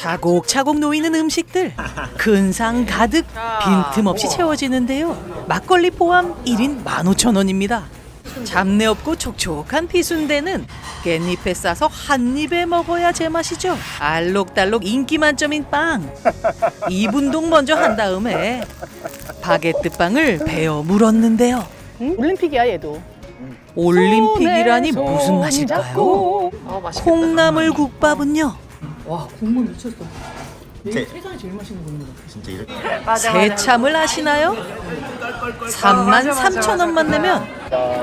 차곡차곡 놓이는 음식들, 근상 가득 빈틈없이 채워지는데요. 막걸리 포함 1인 15,000원입니다. 잡내 없고 촉촉한 비순대는 깻잎에 싸서 한 입에 먹어야 제맛이죠. 알록달록 인기 만점인 빵. 2분동 먼저 한 다음에 바게트 빵을 베어 물었는데요. 올림픽이야 얘도. 올림픽이라니 무슨 맛일까요? 맛있겠다. 콩나물 국밥은요. 와 국물 미쳤어. 제- 세상에 제일 맛있는 국물이다. 진짜 이렇게 새참을 아시나요? 33,000원만 내면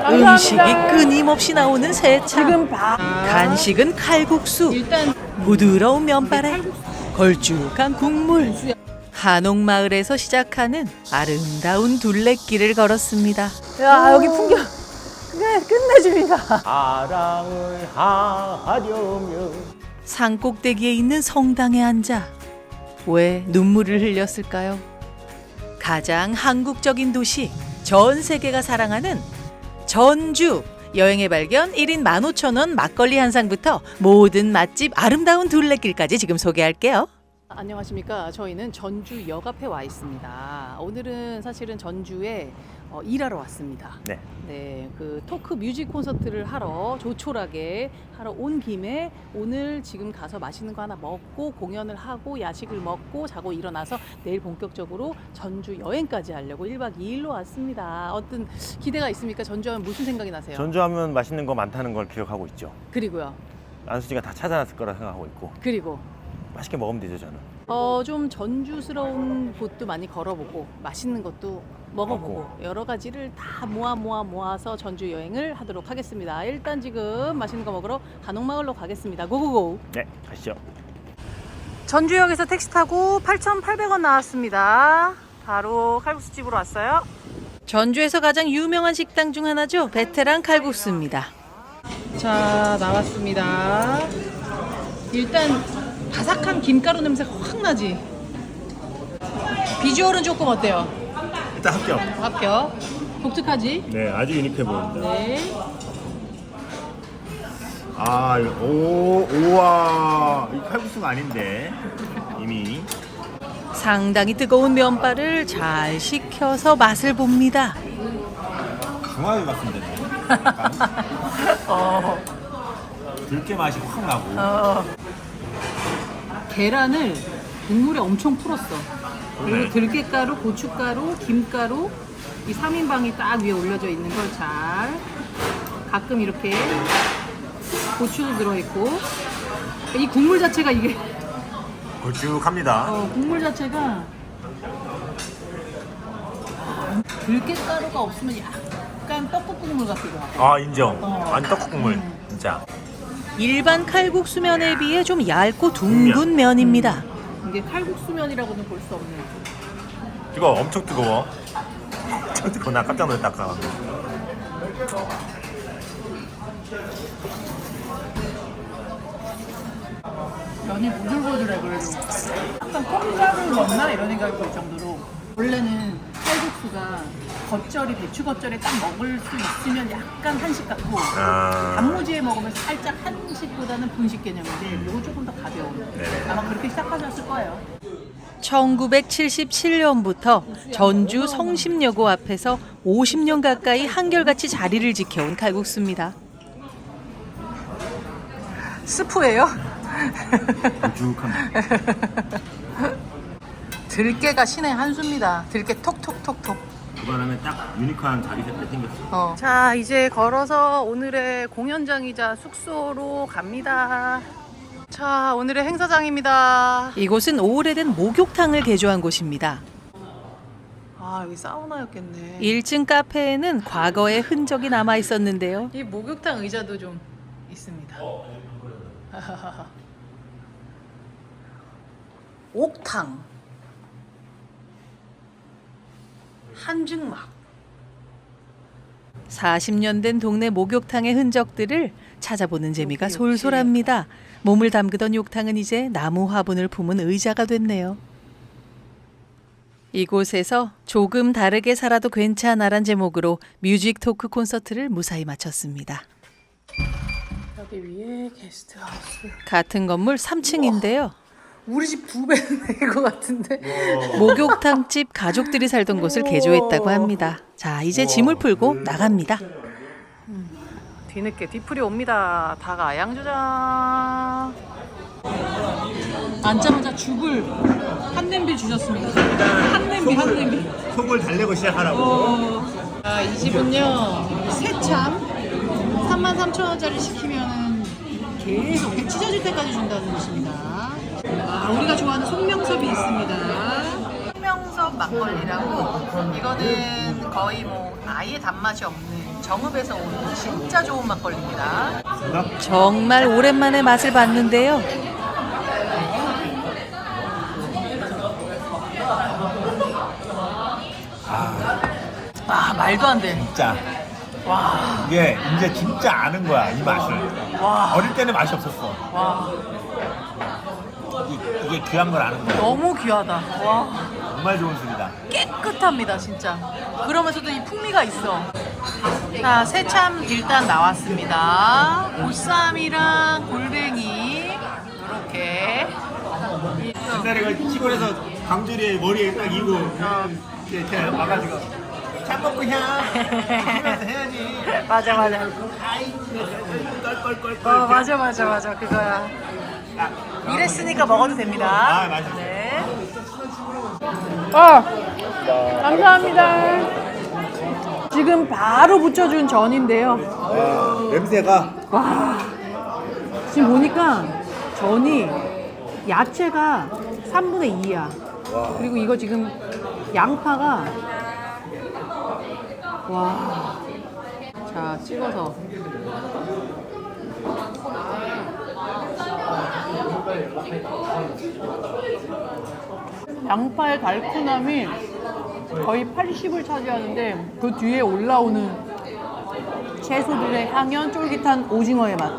음식이 끊임없이 나오는 새참. 지금 봐. 간식은 칼국수, 일단 부드러운 면발에 걸쭉한 국물. 한옥마을에서 시작하는 아름다운 둘레길을 걸었습니다. 야 여기 풍경 끝내줍니다. 사랑을 하려면 산꼭대기에 있는 성당에 앉아 왜 눈물을 흘렸을까요? 가장 한국적인 도시, 전 세계가 사랑하는 전주. 여행의 발견 1인 15,000원 막걸리 한 상부터 모든 맛집 아름다운 둘레길까지 지금 소개할게요. 안녕하십니까. 저희는 전주 역 앞에 와 있습니다. 오늘은 사실은 전주에 일하러 왔습니다. 네. 네, 그 토크 뮤직 콘서트를 하러 조촐하게 하러 온 김에 오늘 지금 가서 맛있는 거 하나 먹고 공연을 하고 야식을 먹고 자고 일어나서 내일 본격적으로 전주 여행까지 하려고 1박 2일로 왔습니다. 어떤 기대가 있습니까? 전주하면 무슨 생각이 나세요? 전주하면 맛있는 거 많다는 걸 기억하고 있죠. 그리고요. 안수지가 다 찾아놨을 거라 생각하고 있고 그리고 맛있게 먹으면 되죠 저는. 좀 전주스러운 곳도 많이 걸어보고 맛있는 것도 먹어보고 먹고. 여러 가지를 다 모아서 전주 여행을 하도록 하겠습니다. 일단 지금 맛있는 거 먹으러 한옥마을로 가겠습니다. 고고고. 네, 가시죠. 전주역에서 택시 타고 8,800원 나왔습니다. 바로 칼국수집으로 왔어요. 전주에서 가장 유명한 식당 중 하나죠. 베테랑 칼국수입니다. 자, 나왔습니다. 일단 바삭한 김가루 냄새가 확 나지. 비주얼은 조금 어때요? 일단 합격. 합격. 독특하지? 네, 아주 유니크해 보인다. 네. 우와, 이 칼국수가 아닌데 이미. 상당히 뜨거운 면발을 잘 식혀서 맛을 봅니다. 중화요 같은데. 들깨 맛이 확 나고. 계란을 국물에 엄청 풀었어. 그리고 네. 들깨가루, 고춧가루, 김가루 이 3인방이 딱 위에 올려져 있는 걸 잘 가끔 이렇게 고추도 들어있고 이 국물 자체가 이게 걸쭉합니다. 국물 자체가 들깨가루가 없으면 약간 떡국 국물 같기도 하고 인정. 완전 떡국 국물 진짜. 일반 칼국수면에 비해 좀 얇고 둥근 면입니다. 이게 칼국수면이라고는 볼 수 없는 이거 엄청 뜨거워. 엄청 뜨거워. 나 깜짝 놀랐다 아까. 면이 부들부들해. 그래도 약간 콩가루를 넣나 이런 생각이 들 정도로 원래는 칼국수가 겉절이 배추 겉절이 딱 먹을 수 있으면 약간 한식 같고 단무지에 먹으면 살짝 한식보다는 분식 개념인데 이거 조금 더 가벼운 네네. 아마 그렇게 시작하셨을 거예요. 1977년부터 전주 성심여고 앞에서 50년 가까이 한결같이 자리를 지켜온 칼국수입니다. 스프예요? 걸쭉합니다. 들깨가 신의 한 수입니다. 들깨 톡톡톡톡. 그만하면 딱 유니크한 자기 색깔이 생겼어. 자, 이제 걸어서 오늘의 공연장이자 숙소로 갑니다. 자, 오늘의 행사장입니다. 이곳은 오래된 목욕탕을 개조한 곳입니다. 여기 사우나였겠네. 1층 카페에는 과거의 흔적이 남아 있었는데요. 이 목욕탕 의자도 좀 있습니다. 옥탕, 한증막. 40년 된 동네 목욕탕의 흔적들을 찾아보는 재미가 솔솔합니다. 몸을 담그던 욕탕은 이제 나무 화분을 품은 의자가 됐네요. 이곳에서 조금 다르게 살아도 괜찮아란 제목으로 뮤직 토크 콘서트를 무사히 마쳤습니다. 여기 위에 게스트하우스. 같은 건물 3층인데요. 우리 집 2배는 될 것 같은데. 목욕탕집 가족들이 살던 곳을 개조했다고 합니다. 자, 이제 짐을 풀고 나갑니다. 뒤늦게 뒤풀이 옵니다. 닭 아양조장. 앉자마자 죽을 한 냄비 주셨습니다. 한 냄비. 속을 달래고 시작하라고. 이 집은요, 새참 33,000원짜리 시키면은 계속 배 찢어질 때까지 준다는 곳입니다. 우리가 좋아하는 송명섭이 있습니다. 송명섭 막걸리라고, 이거는 거의 뭐 아예 단맛이 없는 정읍에서 온 진짜 좋은 막걸리입니다. 정말 오랜만에 맛을 봤는데요. 말도 안 돼. 진짜. 와, 이게 이제 진짜 아는 거야, 이 맛을. 와, 어릴 때는 맛이 없었어. 와, 이게 귀한 걸 아는 거야. 너무 귀하다. 와, 정말 좋은 술이다. 깨끗합니다, 진짜. 그러면서도 이 풍미가 있어. 자, 새참 일단 나왔습니다. 보쌈이랑 골뱅이 이렇게. 옛날에 그 시골에서 강조리에 머리에 딱 이고 이렇게 와가지고 참 먹고 향 하면서 해야지. 맞아. 아이 껄껄껄껄. 맞아. 그거야. 이랬으니까 먹어도 됩니다. 아, 맞아. 네. 감사합니다. 지금 바로 부쳐준 전인데요. 냄새가 지금 보니까 전이 야채가 3분의 2야. 그리고 이거 지금 양파가 와. 자, 찍어서. 양파의 달큰함이 거의 80을 차지하는데 그 뒤에 올라오는 채소들의 향연 쫄깃한 오징어의 맛.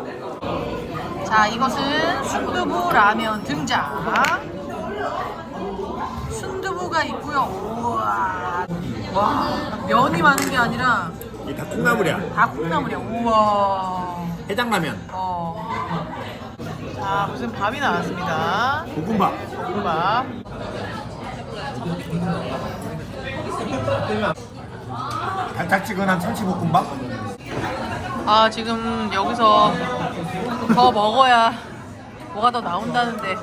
자, 이것은 순두부 라면 등장. 순두부가 있고요. 우와. 와, 면이 많은 게 아니라 이게 다 콩나물이야. 다 콩나물이야. 우와. 해장라면, 자, 무슨 밥이 나왔습니다. 볶음밥. 볶음밥. 달짝지근한 참치볶음밥. 지금 여기서 더 먹어야 뭐가 더 나온다는데.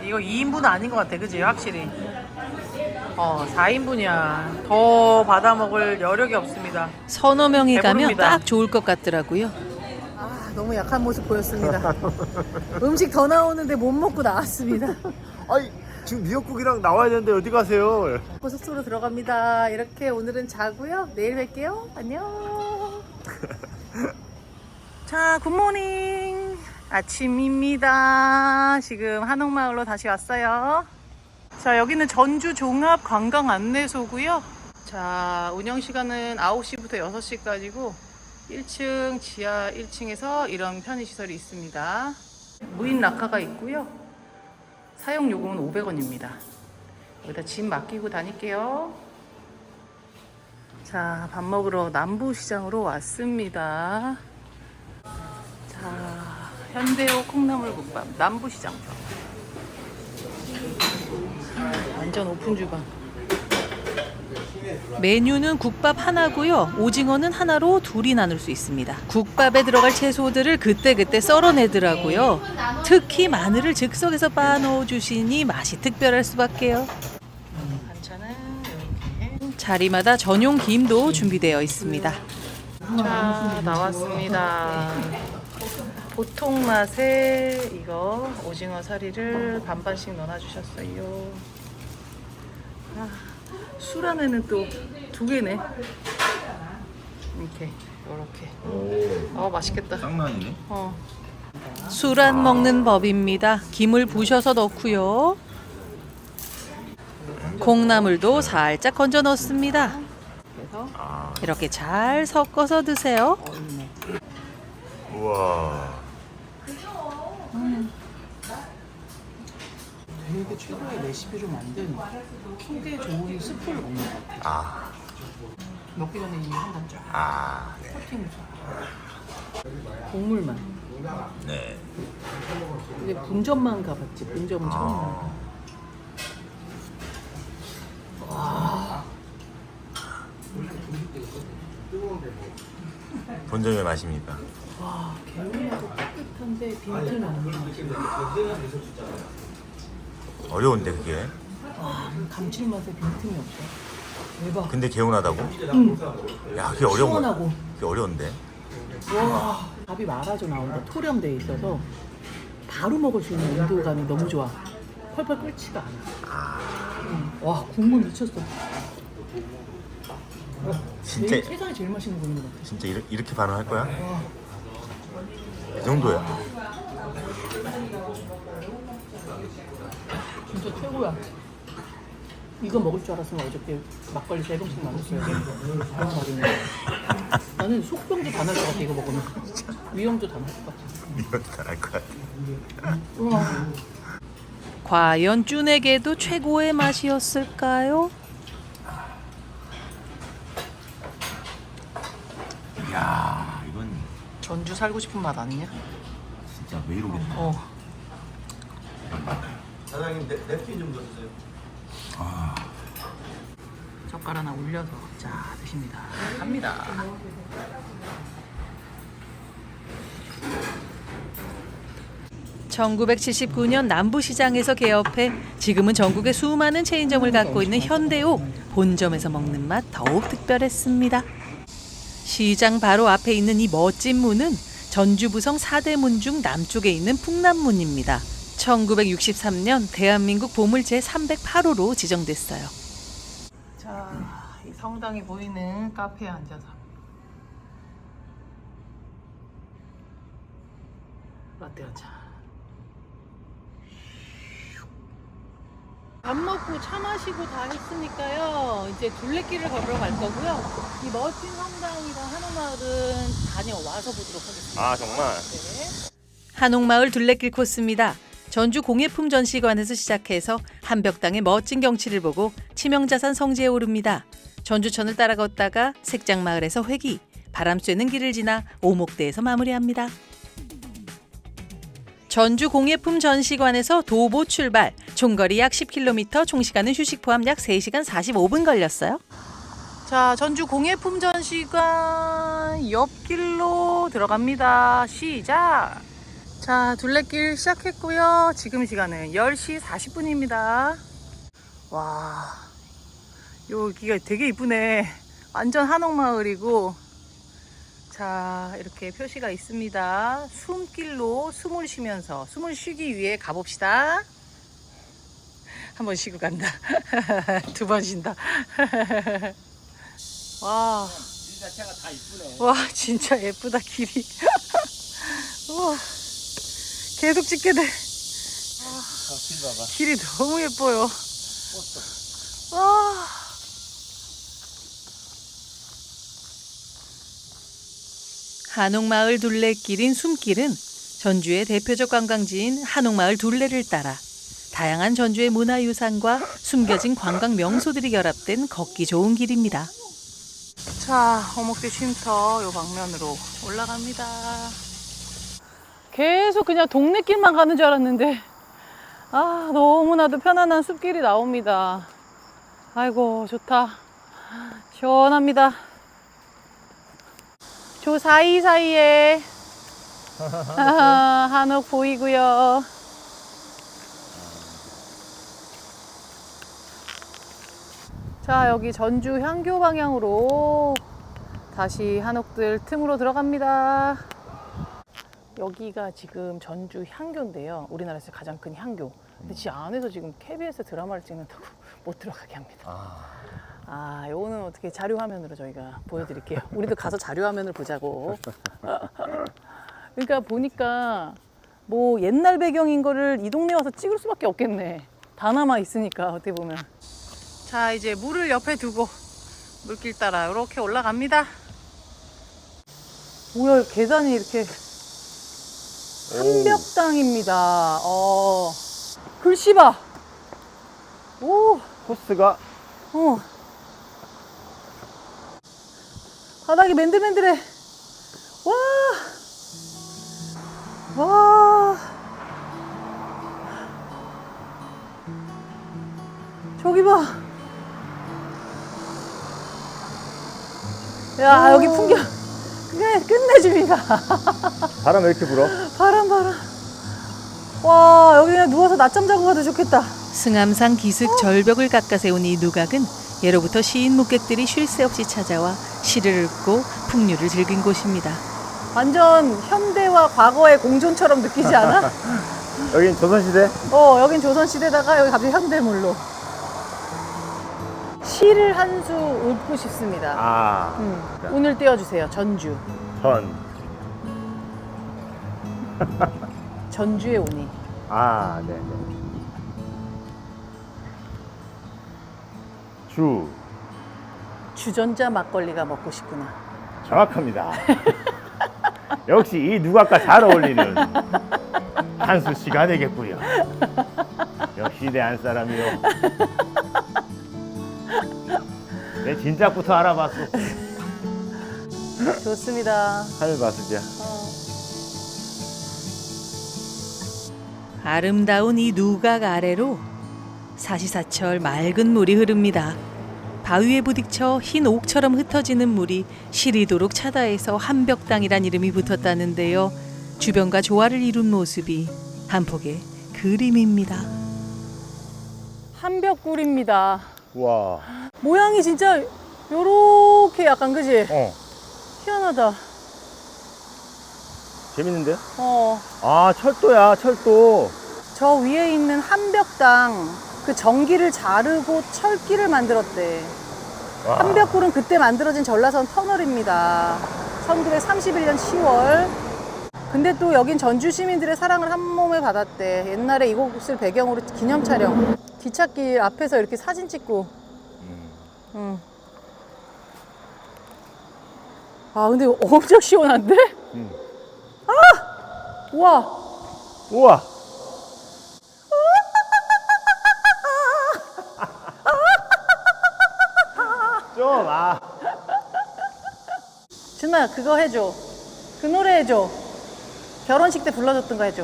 이거 2인분 아닌 것 같아, 그지? 확실히. 4인분이야. 더 받아 먹을 여력이 없습니다. 서너 명이 가면 배부릅니다. 딱 좋을 것 같더라고요. 너무 약한 모습 보였습니다. 음식 더 나오는데 못 먹고 나왔습니다. 아이 지금 미역국이랑 나와야 되는데 어디 가세요? 고속도로 들어갑니다. 이렇게 오늘은 자고요. 내일 뵐게요. 안녕. 자, 굿모닝. 아침입니다. 지금 한옥마을로 다시 왔어요. 자, 여기는 전주 종합 관광 안내소고요. 자, 운영 시간은 9시부터 6시까지고 1층, 지하 1층에서 이런 편의시설이 있습니다. 무인 락카가 있고요. 사용 요금은 500원입니다. 여기다 짐 맡기고 다닐게요. 자, 밥 먹으러 남부시장으로 왔습니다. 자, 현대호 콩나물국밥 남부시장. 완전 오픈 주방. 메뉴는 국밥 하나고요. 오징어는 하나로 둘이 나눌 수 있습니다. 국밥에 들어갈 채소들을 그때그때 썰어내더라고요. 특히 마늘을 즉석에서 빻아 넣어주시니 맛이 특별할 수밖에요. 반찬은 이렇게. 자리마다 전용 김도 준비되어 있습니다. 자, 나왔습니다. 보통 맛에 이거 오징어 사리를 반반씩 넣어주셨어요. 술 안에는 또 2개네. 이렇게, 요렇게. 맛있겠다. 쌍난이네. 술 안 먹는 법입니다. 김을 부셔서 넣고요. 콩나물도 살짝 건져 넣습니다. 그래서 이렇게 잘 섞어서 드세요. 우와. 되게 최고의 레시피로 만든 속에 좋은 스프를 먹는 것 같아. 먹기 전에 이미 한번 쫙 네. 코팅해서. 국물만. 네. 이제 분점만 가봤지. 분점은 처음. 본점의 맛입니까? 와, 개운하고 깨끗한데 빈틈 어려운데 그게. 와, 감칠맛에 빈틈이 없어. 대박. 근데 개운하다고? 야, 그게 어려운 거. 시원하고. 그게 어려운데. 와, 밥이 말아져 나온다. 토렴돼 있어서 바로 먹을 수 있는 온도감이 너무 좋아. 펄펄 끓지가 않아. 와, 국물 미쳤어. 진짜 세상에 제일 맛있는 국물 같아. 진짜 이렇게 반응할 거야? 와, 그 정도야. 진짜 최고야. 이거 먹을 줄 알았으면 어저께 막걸리 3병씩 마셨어요. 나는 속병도 다 날 것 같아, 이거 먹으면. 위험도 다 날 것 같아. 이것도 잘할 것 같아. 우와. 과연 쭌에게도 최고의 맛이었을까요? 야, 이건 전주 살고 싶은 맛 아니냐? 진짜 왜 이러겠나? 사장님 냅킨 좀 더 주세요. 젓갈 하나 올려서 자 드십니다. 갑니다. (1979년) 남부시장에서 개업해 지금은 전국에 수많은 체인점을 갖고 있는 현대옥. 본점에서 먹는 맛 더욱 특별했습니다. 시장 바로 앞에 있는 이 멋진 문은 전주부성 4대 문 중 남쪽에 있는 풍남문입니다. 1963년 대한민국 보물 제308호로 지정됐어요. 자, 이 성당이 보이는 카페에 앉아서 라떼 한 잔. 밥 먹고 차 마시고 다 했으니까요. 이제 둘레길을 걸으러 갈 거고요. 이 멋진 성당이랑 한옥마을은 다녀와서 보도록 하겠습니다. 아, 정말? 네. 한옥마을 둘레길 코스입니다. 전주 공예품 전시관에서 시작해서 한벽당의 멋진 경치를 보고 치명자산 성지에 오릅니다. 전주천을 따라 걷다가 색장마을에서 회기, 바람 쐬는 길을 지나 오목대에서 마무리합니다. 전주 공예품 전시관에서 도보 출발, 총거리 약 10km, 총시간은 휴식 포함 약 3시간 45분 걸렸어요. 자, 전주 공예품 전시관 옆길로 들어갑니다. 시작! 자, 둘레길 시작했고요. 지금 시간은 10시 40분입니다. 와, 여기가 되게 이쁘네. 완전 한옥마을이고, 자, 이렇게 표시가 있습니다. 숨길로 숨을 쉬면서 숨을 쉬기 위해 가봅시다. 한 번 쉬고 간다. 2번 쉰다. 와, 자체가 다 이쁘네. 와, 진짜 예쁘다, 길이. 우와, 계속 찍게 돼. 길 봐봐. 길이 너무 예뻐요. 와. 한옥마을 둘레길인 숨길은 전주의 대표적 관광지인 한옥마을 둘레를 따라 다양한 전주의 문화유산과 숨겨진 관광 명소들이 결합된 걷기 좋은 길입니다. 자, 오목대 쉼터 요 방면으로 올라갑니다. 계속 그냥 동네길만 가는 줄 알았는데, 아, 너무나도 편안한 숲길이 나옵니다. 아이고, 좋다. 시원합니다. 저 사이사이에 한옥 보이고요. 자, 여기 전주 향교 방향으로 다시 한옥들 틈으로 들어갑니다. 여기가 지금 전주 향교인데요. 우리나라에서 가장 큰 향교. 근데 지 안에서 지금 KBS 드라마를 찍는다고 못 들어가게 합니다. 아, 요거는 어떻게 자료화면으로 저희가 보여드릴게요. 우리도 가서 자료화면을 보자고. 그러니까 보니까 뭐 옛날 배경인 거를 이 동네 와서 찍을 수밖에 없겠네. 다 남아 있으니까 어떻게 보면. 자, 이제 물을 옆에 두고 물길 따라 이렇게 올라갑니다. 뭐야, 계단이 이렇게 한벽당입니다. 글씨 봐. 오, 코스가 바닥이 맨들맨들해. 와, 와. 저기 봐. 야, 여기 풍경 끝내줍니다. 바람 왜 이렇게 불어? 바람. 와, 여기 그냥 누워서 낮잠 자고 가도 좋겠다. 승암산 기슭 절벽을 깎아 세운 이 누각은 예로부터 시인 묵객들이 쉴 새 없이 찾아와 시를 읊고 풍류를 즐긴 곳입니다. 완전 현대와 과거의 공존처럼 느끼지 않아? 여긴 조선시대? 여긴 조선시대다가 여기 갑자기 현대물로. 시를 한 수 읊고 싶습니다. 오늘 띄워주세요. 전주. 전주에 오니. 네네. 주전자 막걸리가 먹고 싶구나. 정확합니다. 역시 이 누각과 잘 어울리는 한수 씨가 되겠고요. 역시 내 안 사람이요. 내 진작부터 알아봤어. 좋습니다. 하늘 봤으자. 아름다운 이 누각 아래로 사시사철 맑은 물이 흐릅니다. 바위에 부딪혀 흰 옥처럼 흩어지는 물이 시리도록 차다해서 한벽당이란 이름이 붙었다는데요. 주변과 조화를 이룬 모습이 한 폭의 그림입니다. 한벽굴입니다. 와. 모양이 진짜 요렇게 약간 그지? 희한하다. 재밌는데? 어. 철도야, 철도. 저 위에 있는 한벽당 그 전기를 자르고 철길을 만들었대. 와. 한벽굴은 그때 만들어진 전라선 터널입니다. 1931년 10월. 근데 또 여긴 전주 시민들의 사랑을 한 몸에 받았대. 옛날에 이곳을 배경으로 기념 촬영. 기찻길 앞에서 이렇게 사진 찍고. 응. 근데 엄청 시원한데? 우와. 우와. 좀 준아 그거 해줘. 그 노래 해줘. 결혼식 때 불러줬던 거 해줘.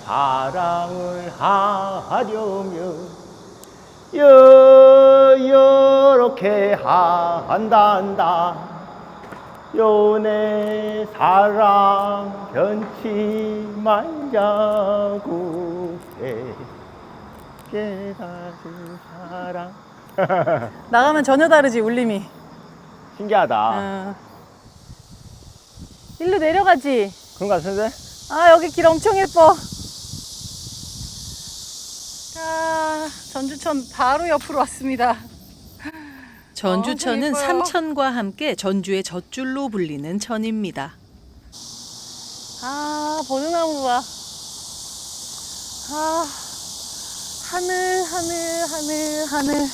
사랑을 하려면 요렇게 한단다. 연애 사랑 변치 말자고 깨달은 사랑. 나가면 전혀 다르지 울림이. 신기하다. 일로 내려가지. 그런 거 같은데? 여기 길 엄청 예뻐. 전주천 바로 옆으로 왔습니다. 전주천은 예뻐요. 삼천과 함께 전주의 젖줄로 불리는 천입니다. 버드나무 봐. 하늘.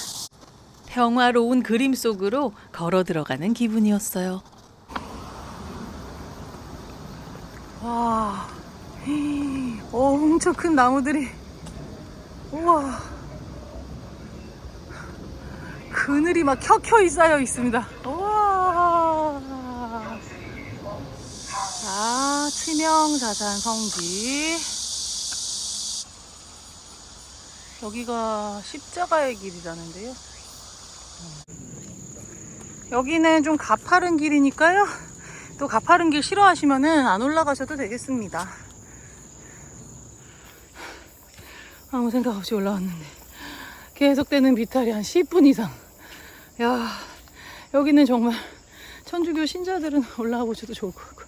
평화로운 그림 속으로 걸어 들어가는 기분이었어요. 와, 엄청 큰 나무들이. 우와. 그늘이 막 켜켜이 쌓여 있습니다. 우와. 치명자산 성지. 여기가 십자가의 길이라는데요. 여기는 좀 가파른 길이니까요. 또 가파른 길 싫어하시면은 안 올라가셔도 되겠습니다. 아무 생각 없이 올라왔는데 계속되는 비탈이 한 10분 이상. 야, 여기는 정말 천주교 신자들은 올라가 보셔도 좋을 것 같고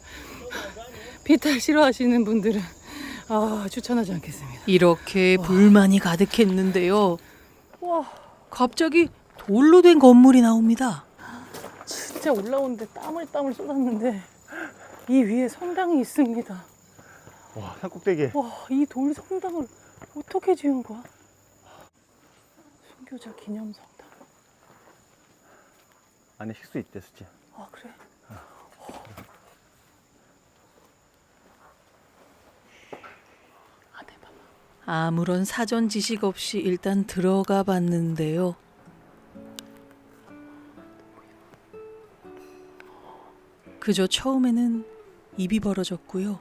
비탈 싫어하시는 분들은 추천하지 않겠습니다. 이렇게 불만이 가득했는데요. 와, 갑자기 돌로 된 건물이 나옵니다. 진짜 올라오는데 땀을 쏟았는데 이 위에 성당이 있습니다. 와, 산꼭대기. 와, 이 돌 성당을 어떻게 지은 거야? 순교자 기념 성당. 안에 식수 있대, 수지. 그래? 대박. 아무런 사전 지식 없이 일단 들어가 봤는데요. 그저 처음에는 입이 벌어졌고요.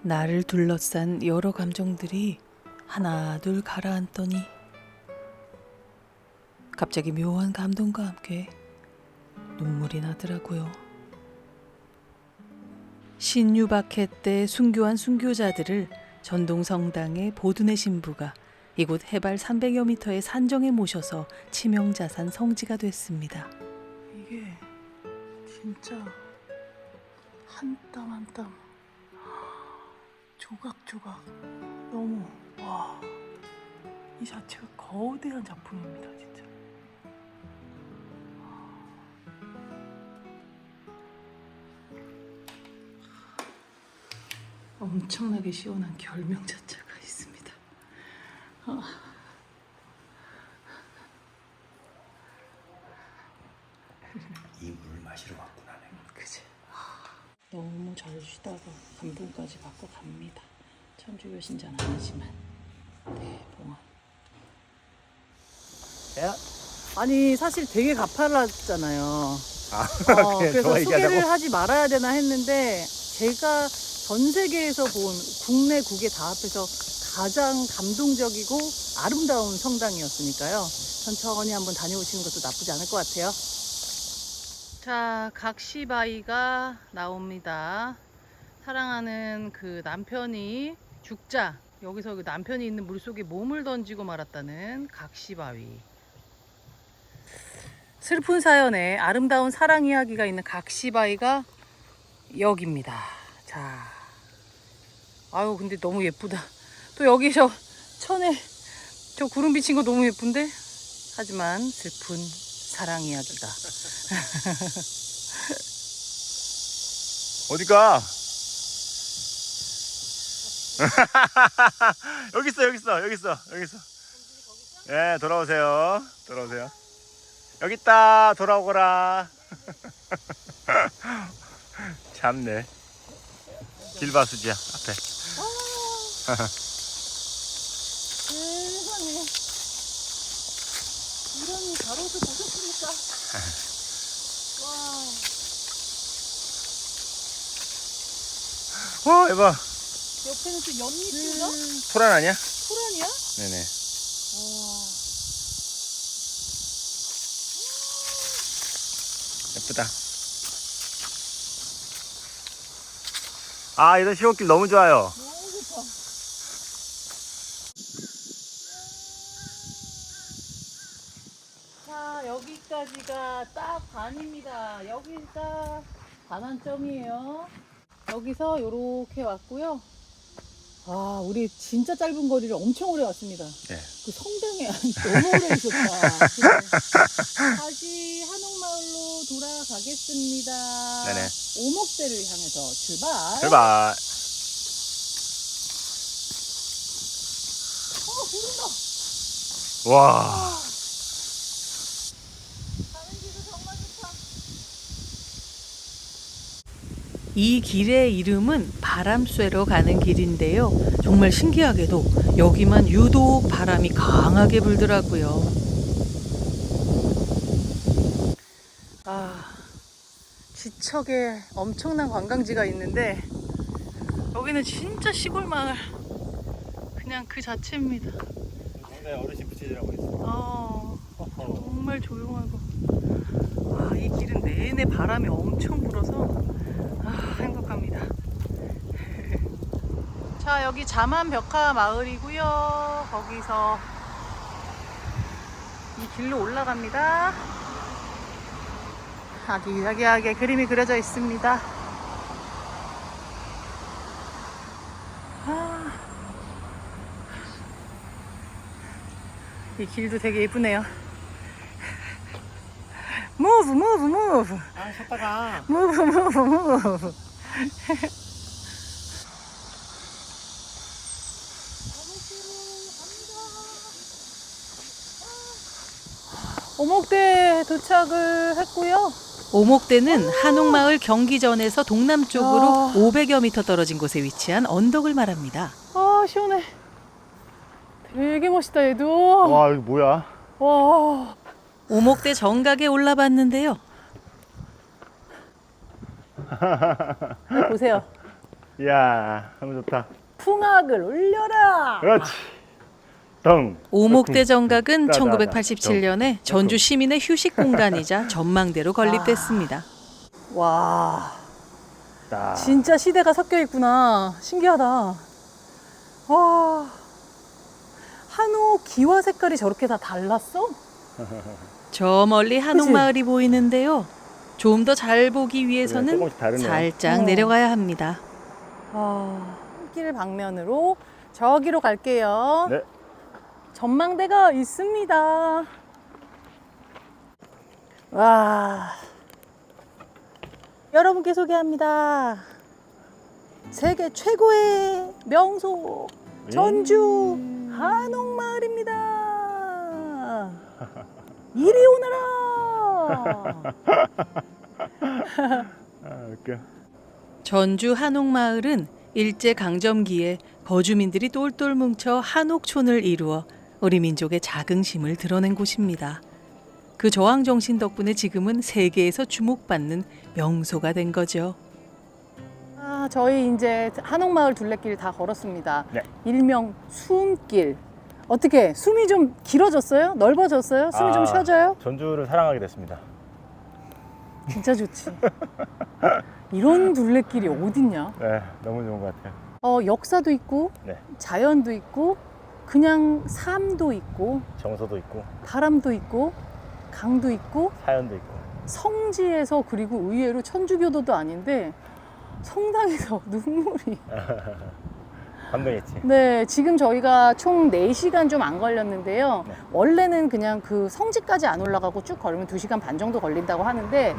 나를 둘러싼 여러 감정들이 하나 둘 가라앉더니 갑자기 묘한 감동과 함께 눈물이 나더라고요. 신유박해 때 순교한 순교자들을 전동성당의 보둔의 신부가 이곳 해발 300여 미터의 산정에 모셔서 치명자산 성지가 됐습니다. 이게 진짜 한 땀 한 땀 조각조각 너무 와, 이 자체가 거대한 작품입니다 진짜. 엄청나게 시원한 결명자차가 있습니다. 이 물을 마시러 왔구나. 내가. 그치? 너무 잘 쉬다가 감동까지 받고 갑니다. 천주교 신자는 아니지만 대봉원. 아니 사실 되게 가팔랐잖아요. 그래서 소개를 하지 말아야 되나 했는데 제가 전 세계에서 본 국내 국외 다 합해서 가장 감동적이고 아름다운 성당이었으니까요. 천천히 한번 다녀오시는 것도 나쁘지 않을 것 같아요. 자, 각시바위가 나옵니다. 사랑하는 그 남편이 죽자 여기서 그 남편이 있는 물속에 몸을 던지고 말았다는 각시바위. 슬픈 사연에 아름다운 사랑 이야기가 있는 각시바위가 여기입니다. 자, 아유 근데 너무 예쁘다. 또 여기 저 천에 저 구름 비친 거 너무 예쁜데? 하지만 슬픈 사랑 이야기가. 어디가? 여기 있어, 여기 있어, 여기 있어, 여기 있어. 예, 돌아오세요. 돌아오세요. 여기 있다. 돌아오거라. 참네. 길바수지야 앞에. 세상에 이런 가로수 보셨습니까? 와, 해봐. 옆에는 또 연잎인가? 토란 아니야? 토란이야? 네네. 예쁘다. 아, 이런 시원길 너무 좋아요. 너무 좋다. 자, 여기까지가 딱 반입니다. 여기가 반환점이에요. 여기서 요렇게 왔고요. 아, 우리 진짜 짧은 거리를 엄청 오래 왔습니다. 네. 그 성당에 너무 오래 있었다. 다시 한옥마을로 돌아가겠습니다. 네네. 오목대를 향해서 출발. 출발. 부른다. 와. 가는 길도 정말 좋다. 이 길의 이름은 바람쇠로 가는 길인데요. 정말 신기하게도 여기만 유독 바람이 강하게 불더라고요. 아, 지척에 엄청난 관광지가 있는데 여기는 진짜 시골 마을 그냥 그 자체입니다. 네, 어르신 부채질하고 있어. 정말 조용하고 이 길은 내내 바람이 엄청 불어서 행복합니다. 자, 여기 자만벽화 마을이고요. 거기서 이 길로 올라갑니다. 아기자기하게 그림이 그려져 있습니다. 이 길도 되게 예쁘네요. Move, move, move. 아, 셨다가. Move, move, move. 오목대 도착을 했고요. 오목대는 한옥마을 경기전에서 동남쪽으로 야. 500여 미터 떨어진 곳에 위치한 언덕을 말합니다. 아, 시원해. 되게 멋있다, 얘도. 와, 이거 뭐야? 와. 오목대 정각에 올라봤는데요. 보세요. 이야, 너무 좋다. 풍악을 울려라. 그렇지. 덩. 오목대 정각은 자, 자, 자. 1987년에 전주 시민의 휴식 공간이자 전망대로 건립됐습니다. 와, 자. 진짜 시대가 섞여 있구나. 신기하다. 와, 한옥 기와 색깔이 저렇게 다 달랐어? 저 멀리 한옥마을이 보이는데요. 좀 더 잘 보기 위해서는 조금씩 다르네요. 살짝 내려가야 합니다. 길 방면으로 저기로 갈게요. 네. 전망대가 있습니다. 와, 여러분께 소개합니다. 세계 최고의 명소 전주 한옥마을입니다. 이리 오너라. 아, 웃겨. 전주 한옥마을은 일제강점기에 거주민들이 똘똘 뭉쳐 한옥촌을 이루어 우리 민족의 자긍심을 드러낸 곳입니다. 그 저항 정신 덕분에 지금은 세계에서 주목받는 명소가 된 거죠. 저희 이제 한옥마을 둘레길 다 걸었습니다. 네. 일명 숨길. 어떻게 숨이 좀 길어졌어요? 넓어졌어요? 숨이 좀 쉬어져요? 전주를 사랑하게 됐습니다. 진짜 좋지. 이런 둘레길이 어딨냐? 네, 너무 좋은 것 같아요. 역사도 있고 네. 자연도 있고 그냥 삶도 있고 정서도 있고 바람도 있고 강도 있고 사연도 있고. 성지에서 그리고 의외로 천주교도도 아닌데 성당에서 눈물이. 감동했지. 네, 지금 저희가 총 4시간 좀 안 걸렸는데요. 네. 원래는 그냥 그 성지까지 안 올라가고 쭉 걸으면 2시간 반 정도 걸린다고 하는데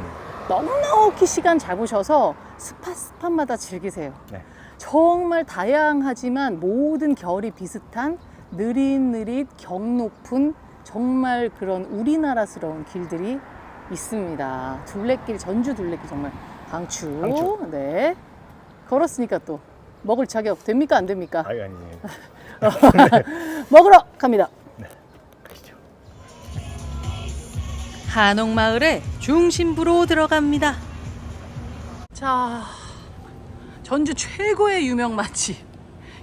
넉넉히 시간 잡으셔서 스팟마다 즐기세요. 네. 정말 다양하지만 모든 결이 비슷한 느릿느릿 경 높은 정말 그런 우리나라스러운 길들이 있습니다. 둘레길, 전주 둘레길 정말 강추. 강추. 네. 걸었으니까 또 먹을 자격 됩니까? 안 됩니까? 아니 아니지. 먹으러 갑니다. 가시죠. 한옥마을의 중심부로 들어갑니다. 자, 전주 최고의 유명 맛집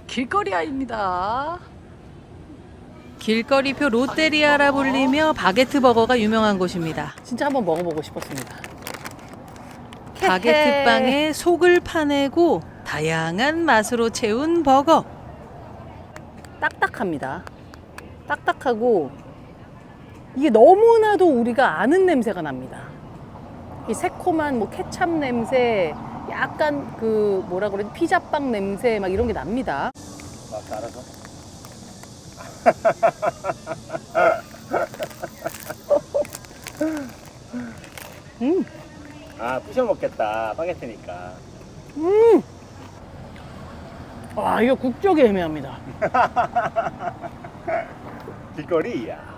길거리아입니다. 길거리표 롯데리아라 불리며 바게트 버거가 유명한 곳입니다. 진짜 한번 먹어보고 싶었습니다. 바게트 빵에 속을 파내고 다양한 맛으로 채운 버거. 딱딱합니다. 딱딱하고 이게 너무나도 우리가 아는 냄새가 납니다. 이 새콤한 뭐 케찹 냄새, 약간 그 뭐라 그러지, 피자빵 냄새 막 이런 게 납니다. 맛 알아서. 아, 부셔 먹겠다. 바게트니까. 와, 이거 국적이 애매합니다. 길거리야.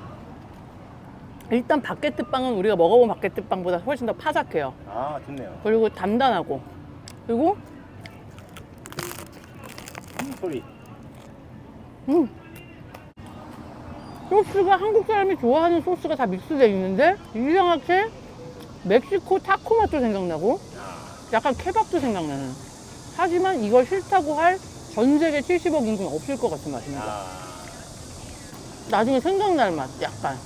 일단 바게트 빵은 우리가 먹어본 바게트 빵보다 훨씬 더 파삭해요. 아, 좋네요. 그리고 단단하고, 그리고 소리. 소스가 한국 사람이 좋아하는 소스가 다 믹스되어 있는데 이상하게 멕시코 타코 맛도 생각나고 약간 케밥도 생각나는. 하지만 이걸 싫다고 할 전 세계 70억 인구는 없을 것 같은 맛입니다. 아, 나중에 생각날 맛 약간.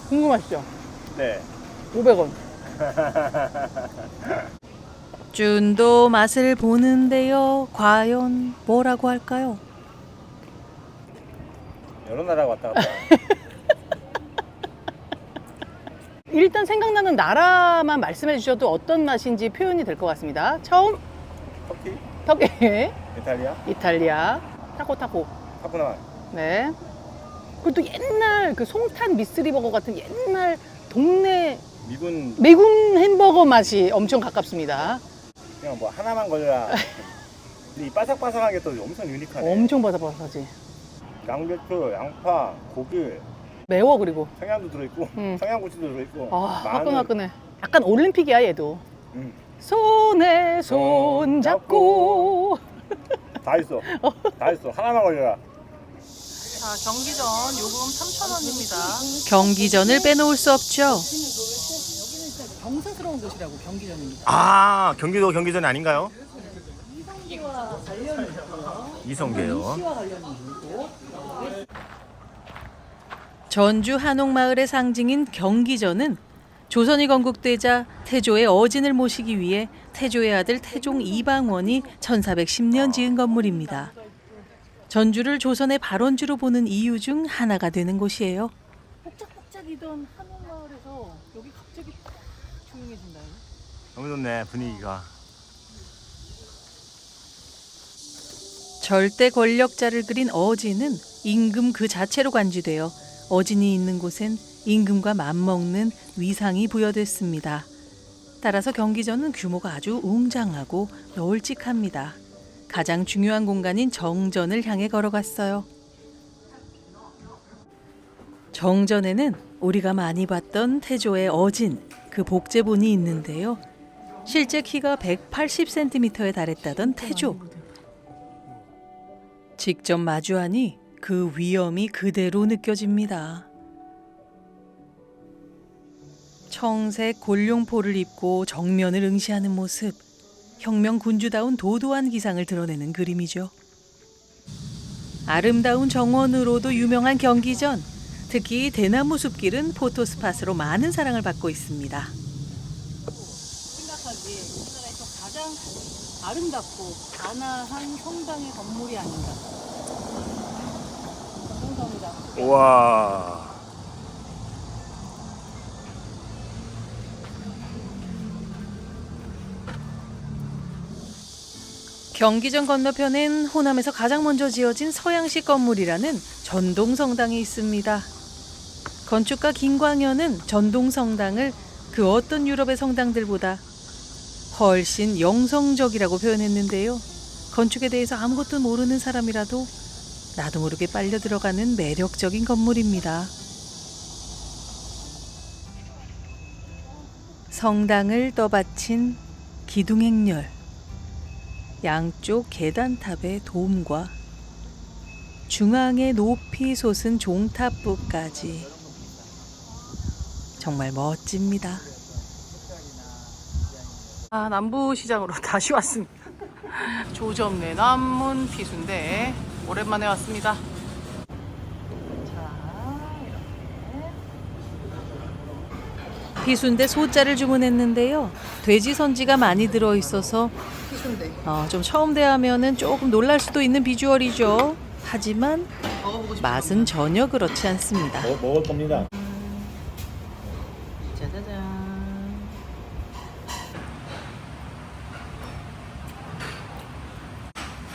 궁금하시죠? 네. 500원. 쭌도 맛을 보는데요. 과연 뭐라고 할까요? 여러 나라 왔다 갔다. 일단 생각나는 나라만 말씀해 주셔도 어떤 맛인지 표현이 될 것 같습니다. 처음 터키, 터키, 이탈리아, 이탈리아, 타코. 타코나. 네. 그리고 또 옛날 그 송탄 미스리 버거 같은 옛날 동네 미군 햄버거 맛이 엄청 가깝습니다. 그냥 뭐 하나만 걸려라. 근데 이 바삭바삭한 게 또 엄청 유니크하네. 엄청 바삭바삭하지. 양배추, 양파, 고기, 매워 그리고. 청양도 들어있고, 청양고추도 들어있고. 아, 마늘. 화끈화끈해. 약간 올림픽이야 얘도. 손에 손 잡고. 다 있어. 다 있어. 하나만 걸려라. 자, 경기전 요금 3,000원입니다. 경기전을 빼놓을 수 없죠. 경사스러운 곳이라고 경기전입니다. 아, 경기도 경기전 아닌가요? 이성계요. 시와 관련이 있고 전주 한옥마을의 상징인 경기전은 조선이 건국되자 태조의 어진을 모시기 위해 태조의 아들 태종 이방원이 1410년 지은 건물입니다. 전주를 조선의 발원지로 보는 이유 중 하나가 되는 곳이에요. 복작복작이던 한옥마을에서 여기 갑자기 조용해진다. 너무 좋네 분위기가. 절대 권력자를 그린 어진은 임금 그 자체로 간주되어 어진이 있는 곳엔 임금과 맞먹는 위상이 부여됐습니다. 따라서 경기전은 규모가 아주 웅장하고 널찍합니다. 가장 중요한 공간인 정전을 향해 걸어갔어요. 정전에는 우리가 많이 봤던 태조의 어진, 그 복제본이 있는데요. 실제 키가 180cm에 달했다던 태조. 직접 마주하니 그 위엄이 그대로 느껴집니다. 청색 골룡포를 입고 정면을 응시하는 모습, 혁명 군주다운 도도한 기상을 드러내는 그림이죠. 아름다운 정원으로도 유명한 경기전, 특히 대나무 숲길은 포토스팟으로 많은 사랑을 받고 있습니다. 생각하기에 우리나라에서 가장 아름답고 단아한 성당의 건물이 아닌가. 성당이다. 우와. 경기전 건너편엔 호남에서 가장 먼저 지어진 서양식 건물이라는 전동성당이 있습니다. 건축가 김광현은 전동성당을 그 어떤 유럽의 성당들보다 훨씬 영성적이라고 표현했는데요. 건축에 대해서 아무것도 모르는 사람이라도 나도 모르게 빨려 들어가는 매력적인 건물입니다. 성당을 떠받친 기둥행렬, 양쪽 계단탑의 돔과 중앙에 높이 솟은 종탑부까지 정말 멋집니다. 남부시장으로 다시 왔습니다. 조점내 남문 피순대 오랜만에 왔습니다. 피순대 소자를 주문했는데요. 돼지 선지가 많이 들어있어서 좀 처음 대하면은 조금 놀랄 수도 있는 비주얼이죠. 하지만 맛은 전혀 그렇지 않습니다. 먹을 겁니다. 짜자잔.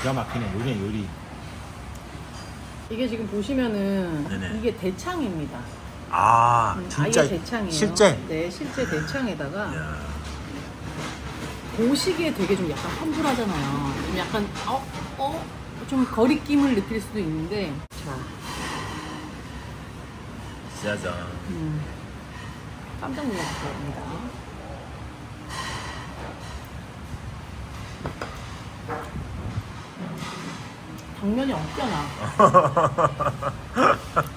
기가 막히네. 요리. 이게 지금 보시면은 네네. 이게 대창입니다. 아 진짜 아예 대창이에요. 실제. 네, 실제 대창에다가 보시기에 되게 좀 약간 험불하잖아요. 좀 약간 좀 거리낌을 느낄 수도 있는데 자, 짜잔. 깜짝 놀랐을 겁니다. 당면이 없잖아.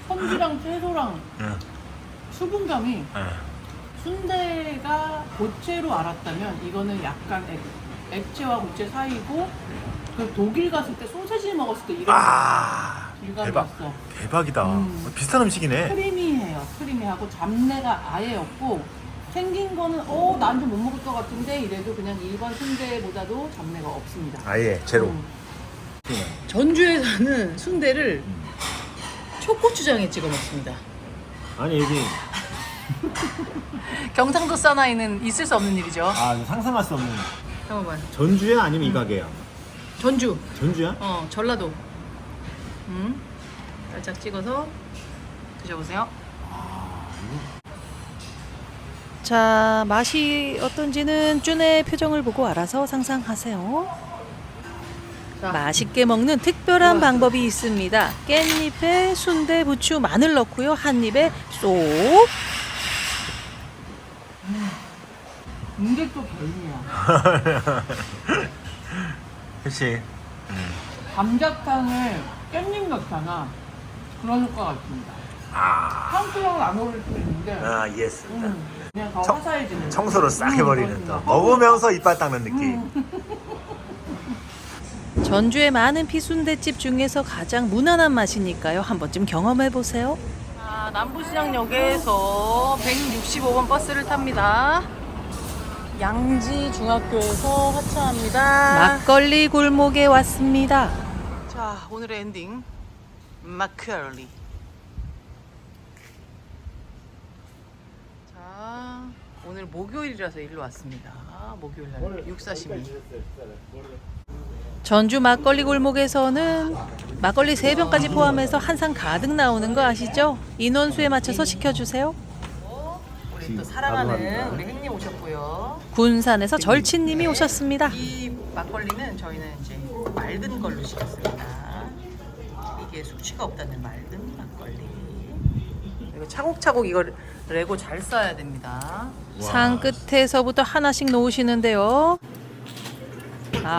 선지랑 채소랑 수분감이 순대가 고체로 알았다면 이거는 약간 액체와 고체 사이고 그 독일 갔을 때 소세지 먹었을 때 이런 질감이 대박. 있어. 대박이다. 비슷한 음식이네. 크리미해요. 크리미하고 잡내가 아예 없고 생긴 거는 난 좀 못 먹을 것 같은데 이래도 그냥 일반 순대보다도 잡내가 없습니다. 아예 제로. 전주에서는 순대를 초고추장에 찍어 먹습니다. 아니 여기 경상도 사나이는 있을 수 없는 일이죠. 상상할 수 없는. 잠깐만. 전주야 아니면 이 가게야? 전주. 전주야? 전라도. 살짝 찍어서 드셔보세요. 자, 맛이 어떤지는 쭈네의 표정을 보고 알아서 상상하세요. 자. 맛있게 먹는 특별한 방법이 있습니다. 깻잎에 순대, 부추, 마늘 넣고요. 한 입에 쏙. 이게 또 별미야. 그렇지. 감자탕을 깻잎 넣잖아. 그런 효과 같습니다. 향수랑은 안 어울릴 수 있는데 이해했습니다. 그냥 더 화사해지는. 청소를 싹 해버리는 또 그렇습니다. 먹으면서 이빨 닦는 느낌. 전주의 많은 피순대집 중에서 가장 무난한 맛이니까요. 한 번쯤 경험해 보세요. 자, 남부시장역에서 165번 버스를 탑니다. 양지 중학교에서 하차합니다. 막걸리 골목에 왔습니다. 자, 오늘의 엔딩 막걸리. 자, 오늘 목요일이라서 일로 왔습니다. 목요일 날 육사시미. 전주 막걸리 골목에서는 막걸리 3병까지 포함해서 한 상 가득 나오는 거 아시죠? 인원수에 맞춰서 시켜주세요. 우리 또 사랑하는 우리 형님 오셨고요. 군산에서 절친님이 오셨습니다. 이 막걸리는 저희는 이제 맑은 걸로 시켰습니다. 이게 숙취가 없다는 맑은 막걸리. 이거 차곡차곡 이걸 레고 잘 써야 됩니다. 상 끝에서부터 하나씩 놓으시는데요.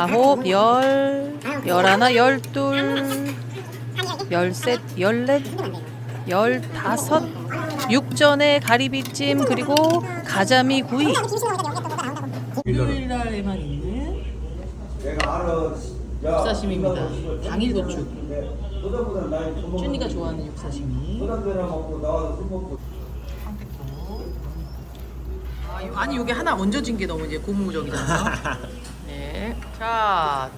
9, 10, 11, 12, 13, 14, 15, 육전에 가리비찜 그리고 가자미 구이. 일요일 날에만 있는 육사심입니다. 당일 도축. 쭈니가 좋아하는 육사심이. 아니 이게 하나 얹어진 게 너무 이제 고무적이잖아요. 네. 자,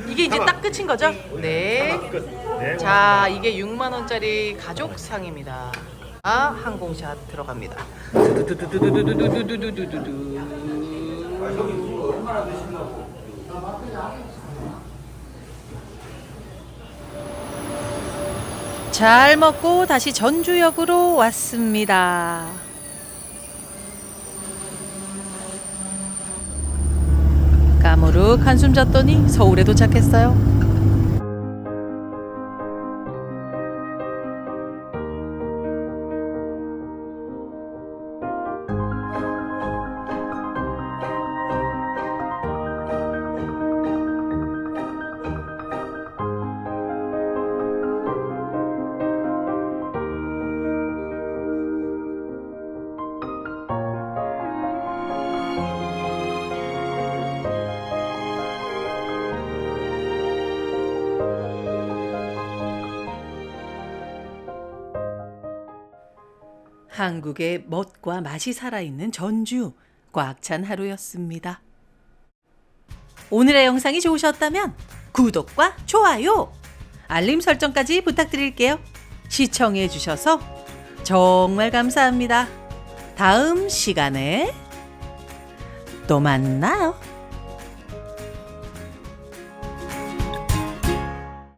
이게 이제 딱 끝인 거죠? 네. 자, 이게 6만 원짜리 가족상입니다. 항공샷 들어갑니다. 잘 먹고 다시 전주역으로 왔습니다. 까무룩 한숨 잤더니 서울에 도착했어요. 한국의 멋과 맛이 살아있는 전주, 꽉 찬 하루였습니다. 오늘의 영상이 좋으셨다면 구독과 좋아요, 알림 설정까지 부탁드릴게요. 시청해 주셔서 정말 감사합니다. 다음 시간에 또 만나요.